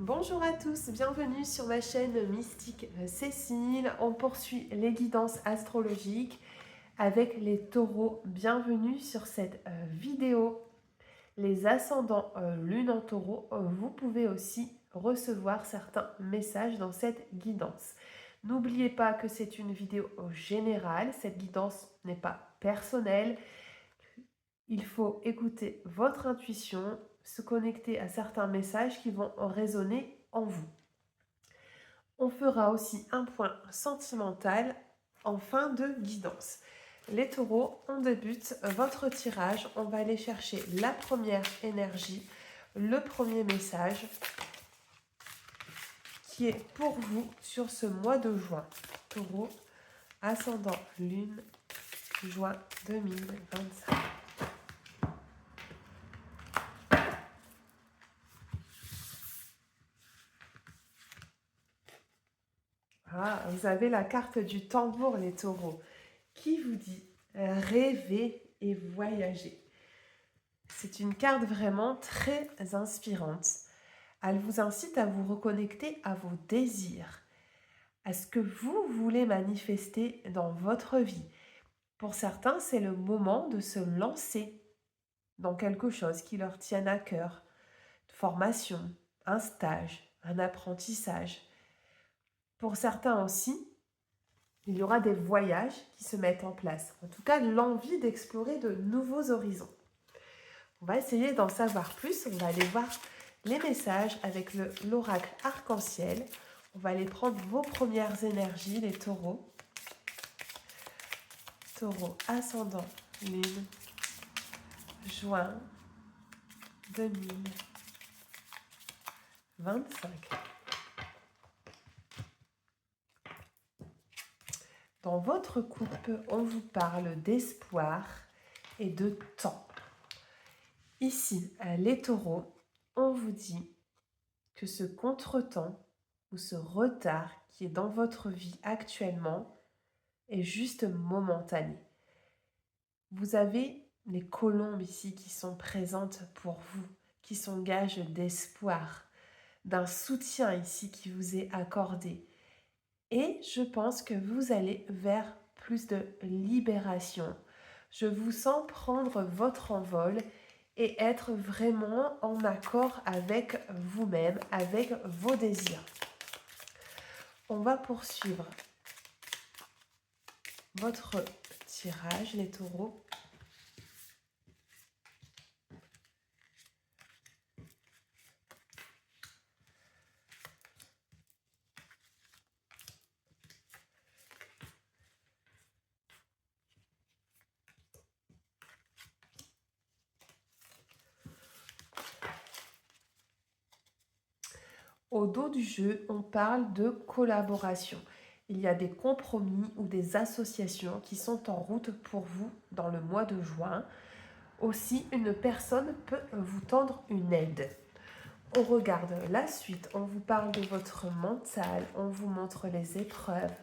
Bonjour à tous, bienvenue sur ma chaîne Mystique Cécile. On poursuit les guidances astrologiques avec les taureaux. Bienvenue sur cette vidéo. Les ascendants lune en taureau, vous pouvez aussi recevoir certains messages dans cette guidance. N'oubliez pas que c'est une vidéo générale, cette guidance n'est pas personnelle. Il faut écouter votre intuition, se connecter à certains messages qui vont résonner en vous. On fera aussi un point sentimental en fin de guidance. Les taureaux, on débute votre tirage. On va aller chercher la première énergie, le premier message qui est pour vous sur ce mois de juin. Taureau, ascendant lune, juin 2025. Ah, vous avez la carte du tambour, les taureaux, qui vous dit rêver et voyager. C'est une carte vraiment très inspirante. Elle vous incite à vous reconnecter à vos désirs, à ce que vous voulez manifester dans votre vie. Pour certains, c'est le moment de se lancer dans quelque chose qui leur tienne à cœur. Une formation, un stage, un apprentissage. Pour certains aussi, il y aura des voyages qui se mettent en place. En tout cas, l'envie d'explorer de nouveaux horizons. On va essayer d'en savoir plus. On va aller voir les messages avec l'oracle arc-en-ciel. On va aller prendre vos premières énergies, les taureaux. Taureau ascendant, lune, juin 2025. Dans votre couple, on vous parle d'espoir et de temps. Ici, les taureaux, on vous dit que ce contretemps ou ce retard qui est dans votre vie actuellement est juste momentané. Vous avez les colombes ici qui sont présentes pour vous, qui sont gages d'espoir, d'un soutien ici qui vous est accordé. Et je pense que vous allez vers plus de libération. Je vous sens prendre votre envol et être vraiment en accord avec vous-même, avec vos désirs. On va poursuivre votre tirage, les taureaux. Au dos du jeu, on parle de collaboration. Il y a des compromis ou des associations qui sont en route pour vous dans le mois de juin. Aussi, une personne peut vous tendre une aide. On regarde la suite, on vous parle de votre mental, on vous montre les épreuves,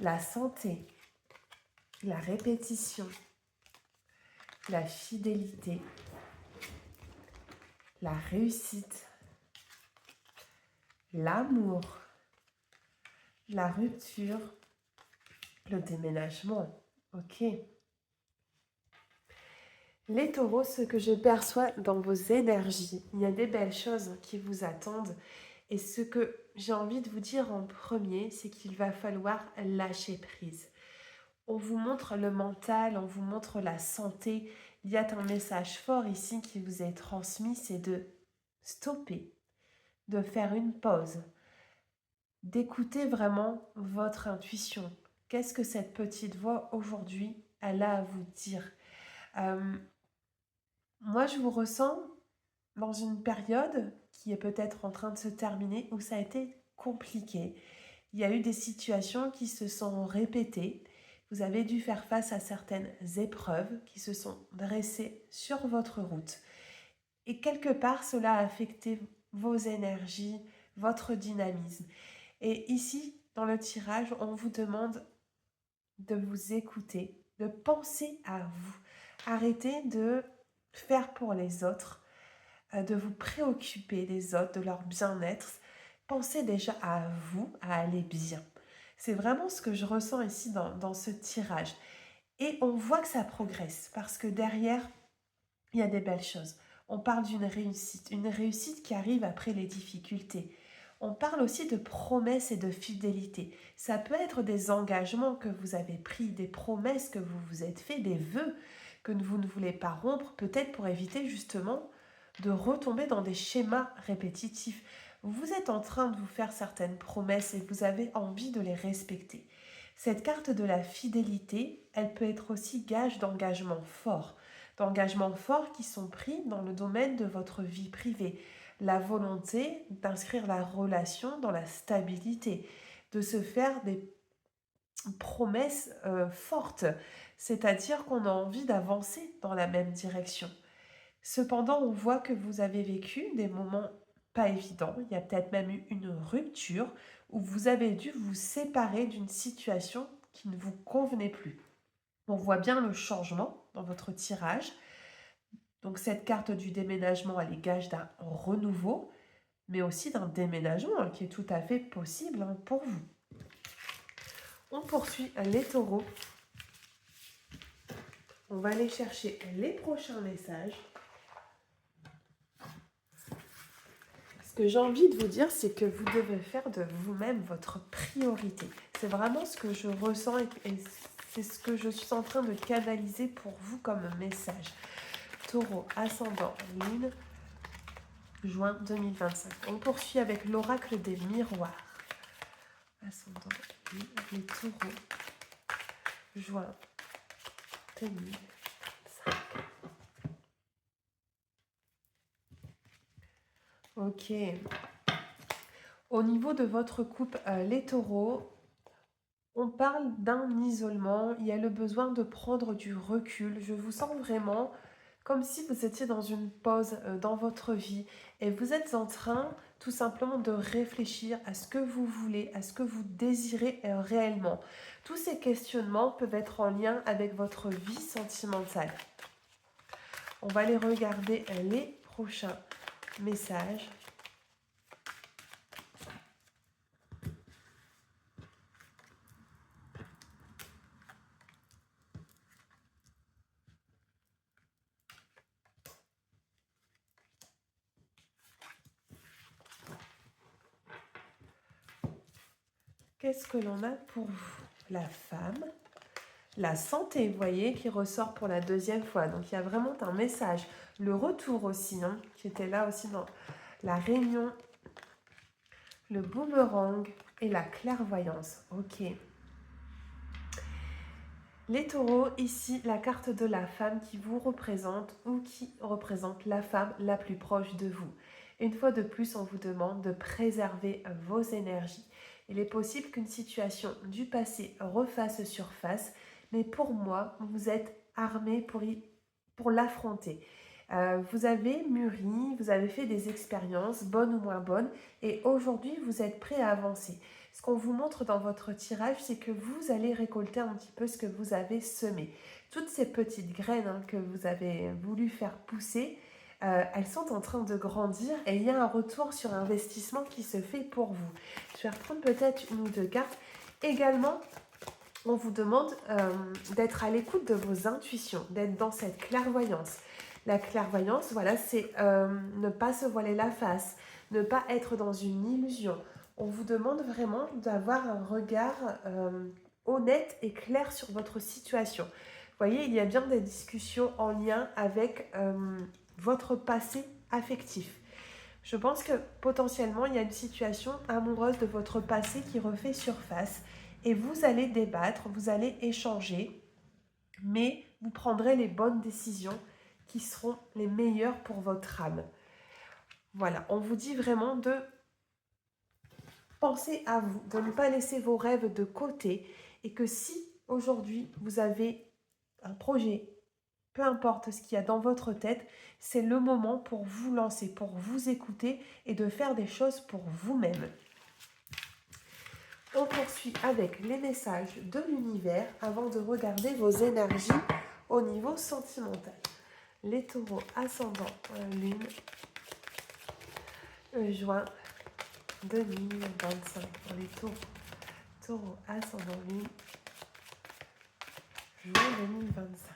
la santé, la répétition, la fidélité, la réussite, l'amour, la rupture, le déménagement. Ok. Les taureaux, ce que je perçois dans vos énergies, il y a des belles choses qui vous attendent. Et ce que j'ai envie de vous dire en premier, c'est qu'il va falloir lâcher prise. On vous montre le mental, on vous montre la santé. Il y a un message fort ici qui vous est transmis, c'est de stopper, de faire une pause, d'écouter vraiment votre intuition. Qu'est-ce que cette petite voix aujourd'hui, elle a à vous dire? Moi, je vous ressens dans une période qui est peut-être en train de se terminer où ça a été compliqué. Il y a eu des situations qui se sont répétées. Vous avez dû faire face à certaines épreuves qui se sont dressées sur votre route. Et quelque part, cela a affecté vos énergies, votre dynamisme. Et ici, dans le tirage, on vous demande de vous écouter, de penser à vous. Arrêtez de faire pour les autres. de vous préoccuper des autres, de leur bien-être. Pensez déjà à vous, à aller bien. C'est vraiment ce que je ressens ici dans ce tirage. Et on voit que ça progresse parce que derrière, il y a des belles choses. On parle d'une réussite, une réussite qui arrive après les difficultés. On parle aussi de promesses et de fidélité. Ça peut être des engagements que vous avez pris, des promesses que vous vous êtes fait, des vœux que vous ne voulez pas rompre, peut-être pour éviter justement de retomber dans des schémas répétitifs. Vous êtes en train de vous faire certaines promesses et vous avez envie de les respecter. Cette carte de la fidélité, elle peut être aussi gage d'engagements forts qui sont pris dans le domaine de votre vie privée. La volonté d'inscrire la relation dans la stabilité, de se faire des promesses fortes, c'est-à-dire qu'on a envie d'avancer dans la même direction. Cependant, on voit que vous avez vécu des moments pas évidents. Il y a peut-être même eu une rupture où vous avez dû vous séparer d'une situation qui ne vous convenait plus. On voit bien le changement dans votre tirage. Donc cette carte du déménagement, elle est gage d'un renouveau, mais aussi d'un déménagement qui est tout à fait possible pour vous. On poursuit les taureaux. On va aller chercher les prochains messages. Ce que j'ai envie de vous dire, c'est que vous devez faire de vous-même votre priorité. C'est vraiment ce que je ressens et c'est ce que je suis en train de canaliser pour vous comme message. Taureau, ascendant, lune, juin 2025. On poursuit avec l'oracle des miroirs. Ascendant, lune, les taureaux, juin 2025. Ok. Au niveau de votre couple, les taureaux, on parle d'un isolement. Il y a le besoin de prendre du recul. Je vous sens vraiment comme si vous étiez dans une pause dans votre vie et vous êtes en train tout simplement de réfléchir à ce que vous voulez, à ce que vous désirez réellement. Tous ces questionnements peuvent être en lien avec votre vie sentimentale. On va aller regarder les prochains messages. Qu'est-ce que l'on a pour vous? La femme, la santé, vous voyez, qui ressort pour la deuxième fois. Donc, il y a vraiment un message. Le retour aussi, qui était là aussi dans la réunion. Le boomerang et la clairvoyance. Ok. Les taureaux, ici, la carte de la femme qui vous représente ou qui représente la femme la plus proche de vous. Une fois de plus, on vous demande de préserver vos énergies. Il est possible qu'une situation du passé refasse surface, mais pour moi, vous êtes armé pour l'affronter. Vous avez mûri, vous avez fait des expériences, bonnes ou moins bonnes, et aujourd'hui, vous êtes prêt à avancer. Ce qu'on vous montre dans votre tirage, c'est que vous allez récolter un petit peu ce que vous avez semé. Toutes ces petites graines que vous avez voulu faire pousser, elles sont en train de grandir et il y a un retour sur investissement qui se fait pour vous. Je vais reprendre peut-être une ou deux cartes. Également, on vous demande d'être à l'écoute de vos intuitions, d'être dans cette clairvoyance. La clairvoyance, voilà, c'est ne pas se voiler la face, ne pas être dans une illusion. On vous demande vraiment d'avoir un regard honnête et clair sur votre situation. Vous voyez, il y a bien des discussions en lien avec votre passé affectif. Je pense que potentiellement, il y a une situation amoureuse de votre passé qui refait surface et vous allez débattre, vous allez échanger, mais vous prendrez les bonnes décisions qui seront les meilleures pour votre âme. Voilà, on vous dit vraiment de penser à vous, de ne pas laisser vos rêves de côté et que si aujourd'hui vous avez un projet, peu importe ce qu'il y a dans votre tête, c'est le moment pour vous lancer, pour vous écouter et de faire des choses pour vous-même. On poursuit avec les messages de l'univers avant de regarder vos énergies au niveau sentimental. Les taureaux ascendant lune, juin 2025 pour les taureaux. Taureau ascendant lune, juin 2025.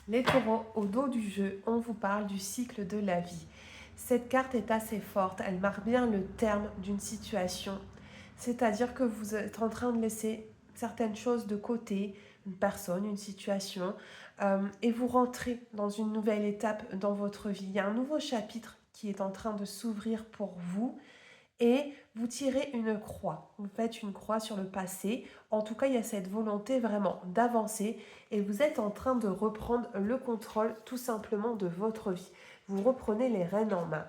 Les taureaux, au dos du jeu, on vous parle du cycle de la vie. Cette carte est assez forte, elle marque bien le terme d'une situation. C'est-à-dire que vous êtes en train de laisser certaines choses de côté, une personne, une situation, et vous rentrez dans une nouvelle étape dans votre vie. Il y a un nouveau chapitre qui est en train de s'ouvrir pour vous. Et vous tirez une croix. Vous faites une croix sur le passé. En tout cas, il y a cette volonté vraiment d'avancer et vous êtes en train de reprendre le contrôle tout simplement de votre vie. Vous reprenez les rênes en main.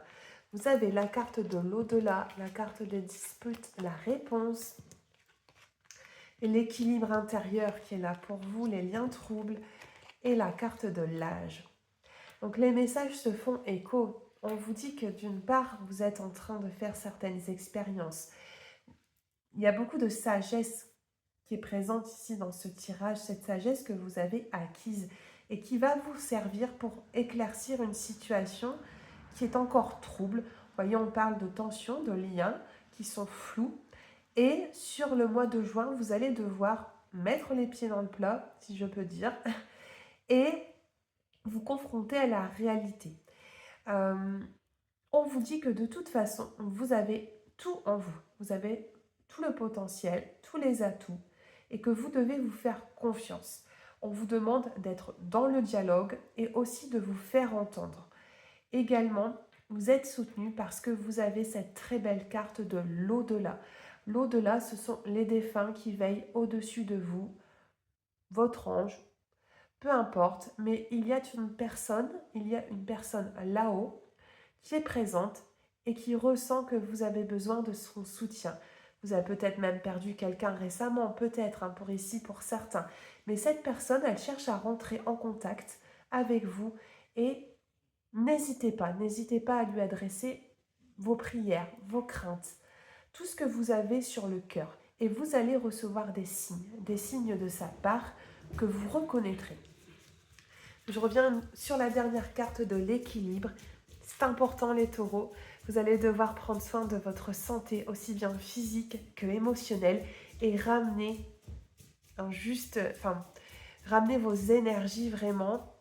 Vous avez la carte de l'au-delà, la carte des disputes, la réponse et l'équilibre intérieur qui est là pour vous, les liens troubles et la carte de l'âge. Donc les messages se font écho. On vous dit que d'une part, vous êtes en train de faire certaines expériences. Il y a beaucoup de sagesse qui est présente ici dans ce tirage, cette sagesse que vous avez acquise et qui va vous servir pour éclaircir une situation qui est encore trouble. Vous voyez, on parle de tensions, de liens qui sont flous. Et sur le mois de juin, vous allez devoir mettre les pieds dans le plat, si je peux dire, et vous confronter à la réalité. On vous dit que de toute façon, vous avez tout en vous. Vous avez tout le potentiel, tous les atouts et que vous devez vous faire confiance. On vous demande d'être dans le dialogue et aussi de vous faire entendre. Également, vous êtes soutenu parce que vous avez cette très belle carte de l'au-delà. L'au-delà, ce sont les défunts qui veillent au-dessus de vous, votre ange, peu importe, mais il y a une personne là-haut qui est présente et qui ressent que vous avez besoin de son soutien. Vous avez peut-être même perdu quelqu'un récemment, peut-être, pour ici, pour certains. Mais cette personne, elle cherche à rentrer en contact avec vous et n'hésitez pas à lui adresser vos prières, vos craintes, tout ce que vous avez sur le cœur. Et vous allez recevoir des signes de sa part que vous reconnaîtrez. Je reviens sur la dernière carte de l'équilibre. C'est important les taureaux, vous allez devoir prendre soin de votre santé aussi bien physique que émotionnelle et ramener ramener vos énergies vraiment,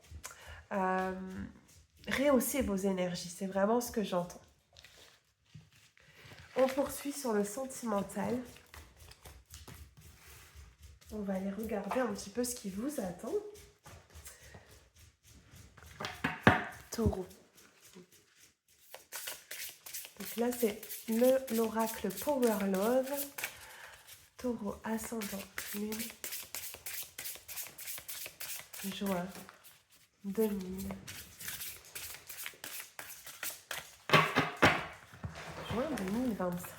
rehausser vos énergies, c'est vraiment ce que j'entends. On poursuit sur le sentimental. On va aller regarder un petit peu ce qui vous attend. Taureau. Donc là, c'est l'oracle Power Love. Taureau ascendant lune. Juin 2000. Juin 2025.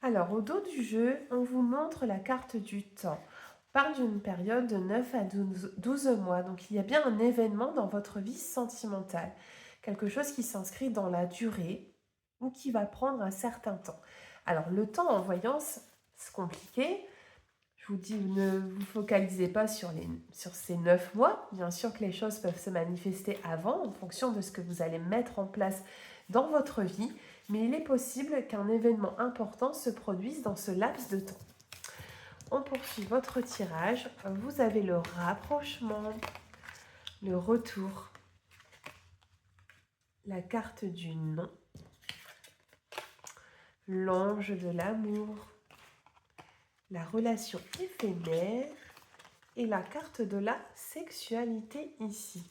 Alors, au dos du jeu, on vous montre la carte du temps. On parle d'une période de 9 à 12 mois. Donc, il y a bien un événement dans votre vie sentimentale. Quelque chose qui s'inscrit dans la durée ou qui va prendre un certain temps. Alors, le temps en voyance, c'est compliqué. Je vous dis, ne vous focalisez pas sur ces 9 mois. Bien sûr que les choses peuvent se manifester avant, en fonction de ce que vous allez mettre en place dans votre vie. Mais il est possible qu'un événement important se produise dans ce laps de temps. On poursuit votre tirage. Vous avez le rapprochement, le retour, la carte du non, l'ange de l'amour, la relation éphémère et la carte de la sexualité ici.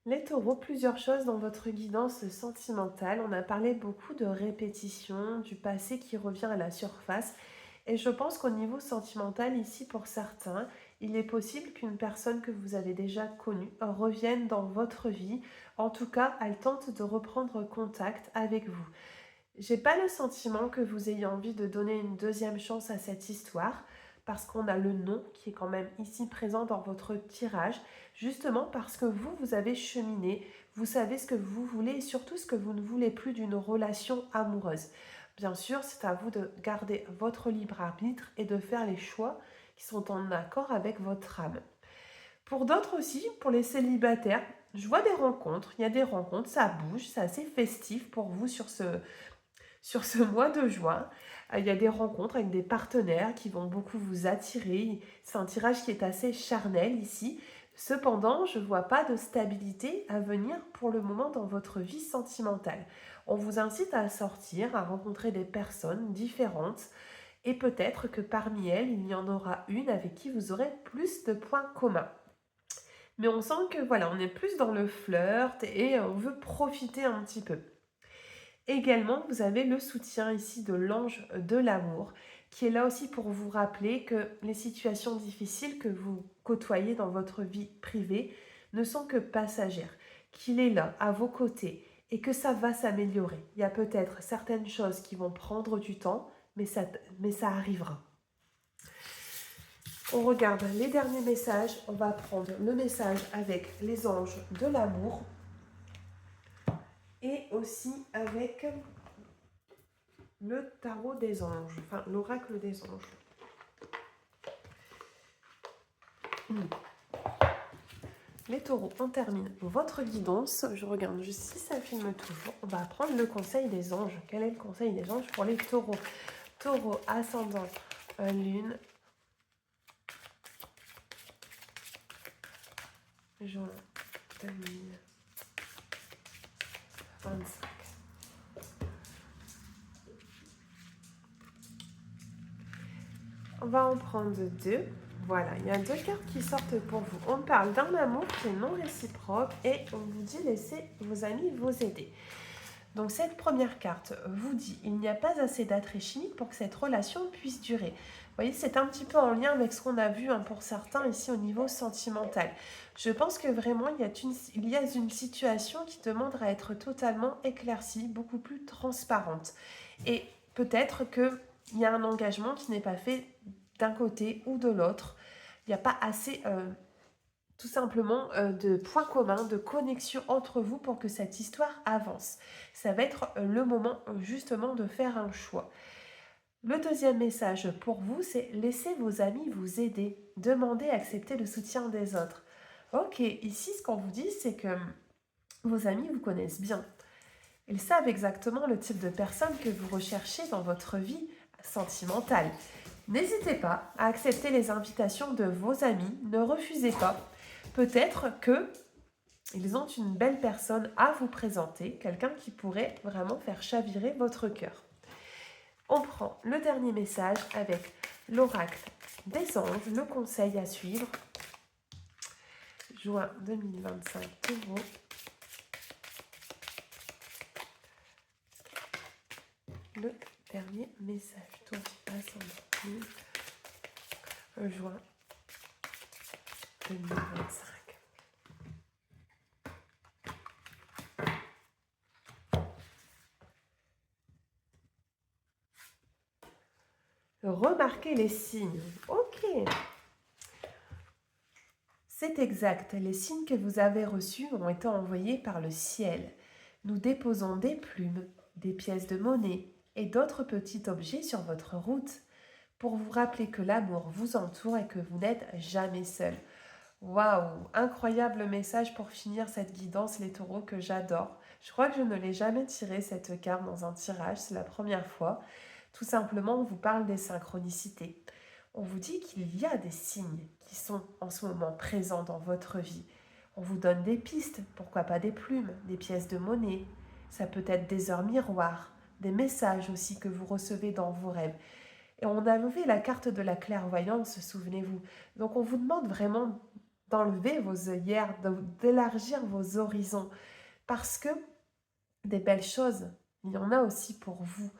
Les taureaux, plusieurs choses dans votre guidance sentimentale. On a parlé beaucoup de répétition, du passé qui revient à la surface Et je pense qu'au niveau sentimental, ici, pour certains, il est possible qu'une personne que vous avez déjà connue revienne dans votre vie. En tout cas, elle tente de reprendre contact avec vous. J'ai pas le sentiment que vous ayez envie de donner une deuxième chance à cette histoire, parce qu'on a le non qui est quand même ici présent dans votre tirage, justement parce que vous avez cheminé, vous savez ce que vous voulez et surtout ce que vous ne voulez plus d'une relation amoureuse. Bien sûr, c'est à vous de garder votre libre arbitre et de faire les choix qui sont en accord avec votre âme. Pour d'autres aussi, pour les célibataires, je vois des rencontres, il y a des rencontres, ça bouge, c'est assez festif pour vous sur ce mois de juin. Il y a des rencontres avec des partenaires qui vont beaucoup vous attirer. C'est un tirage qui est assez charnel ici. Cependant, je ne vois pas de stabilité à venir pour le moment dans votre vie sentimentale. On vous incite à sortir, à rencontrer des personnes différentes et peut-être que parmi elles, il y en aura une avec qui vous aurez plus de points communs. Mais on sent que voilà, on est plus dans le flirt et on veut profiter un petit peu. Également, vous avez le soutien ici de l'ange de l'amour qui est là aussi pour vous rappeler que les situations difficiles que vous côtoyez dans votre vie privée ne sont que passagères, qu'il est là à vos côtés et que ça va s'améliorer. Il y a peut-être certaines choses qui vont prendre du temps, mais ça arrivera. On regarde les derniers messages. On va prendre le message avec les anges de l'amour et aussi avec le tarot des anges, enfin l'oracle des anges. Les taureaux, on termine votre guidance. Je regarde juste si ça filme toujours. On va prendre le conseil des anges. Quel est le conseil des anges pour les taureaux? Taureau, ascendant, lune. Juin 2025. On va en prendre deux. Voilà, il y a deux cartes qui sortent pour vous. On parle d'un amour qui est non réciproque et on vous dit laissez vos amis vous aider. Donc cette première carte vous dit il n'y a pas assez d'attrait chimique pour que cette relation puisse durer. Vous voyez, c'est un petit peu en lien avec ce qu'on a vu pour certains ici au niveau sentimental. Je pense que vraiment il y a une situation qui demande à être totalement éclaircie, beaucoup plus transparente. Et peut-être qu'il y a un engagement qui n'est pas fait d'un côté ou de l'autre. Il n'y a pas assez tout simplement de points communs, de connexion entre vous pour que cette histoire avance. Ça va être le moment justement de faire un choix. Le deuxième message pour vous, c'est laissez vos amis vous aider. Demandez, acceptez le soutien des autres. Ok, ici ce qu'on vous dit, c'est que vos amis vous connaissent bien. Ils savent exactement le type de personne que vous recherchez dans votre vie sentimentale. N'hésitez pas à accepter les invitations de vos amis, ne refusez pas. Peut-être qu'ils ont une belle personne à vous présenter, quelqu'un qui pourrait vraiment faire chavirer votre cœur. On prend le dernier message avec l'oracle des anges, le conseil à suivre. Juin 2025, Taureau. Le dernier message, Taureau, ascendant, juin 2025. Remarquez les signes. Ok. C'est exact. Les signes que vous avez reçus ont été envoyés par le ciel. Nous déposons des plumes, des pièces de monnaie et d'autres petits objets sur votre route pour vous rappeler que l'amour vous entoure et que vous n'êtes jamais seul. Waouh, incroyable message pour finir cette guidance, les taureaux, que j'adore. Je crois que je ne l'ai jamais tiré cette carte dans un tirage, c'est la première fois. Tout simplement, on vous parle des synchronicités. On vous dit qu'il y a des signes qui sont en ce moment présents dans votre vie. On vous donne des pistes, pourquoi pas des plumes, des pièces de monnaie. Ça peut être des heures miroirs, des messages aussi que vous recevez dans vos rêves. Et on a levé la carte de la clairvoyance, souvenez-vous. Donc on vous demande vraiment d'enlever vos œillères, d'élargir vos horizons. Parce que des belles choses, il y en a aussi pour vous.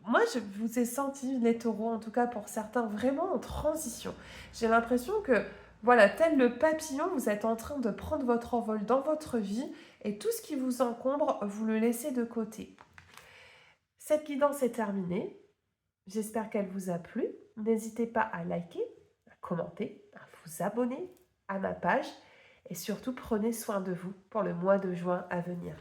moi, je vous ai senti, les taureaux, en tout cas pour certains, vraiment en transition. J'ai l'impression que, voilà, tel le papillon, vous êtes en train de prendre votre envol dans votre vie et tout ce qui vous encombre, vous le laissez de côté. Cette guidance est terminée. J'espère qu'elle vous a plu. N'hésitez pas à liker, à commenter, à vous abonner à ma page et surtout prenez soin de vous pour le mois de juin à venir.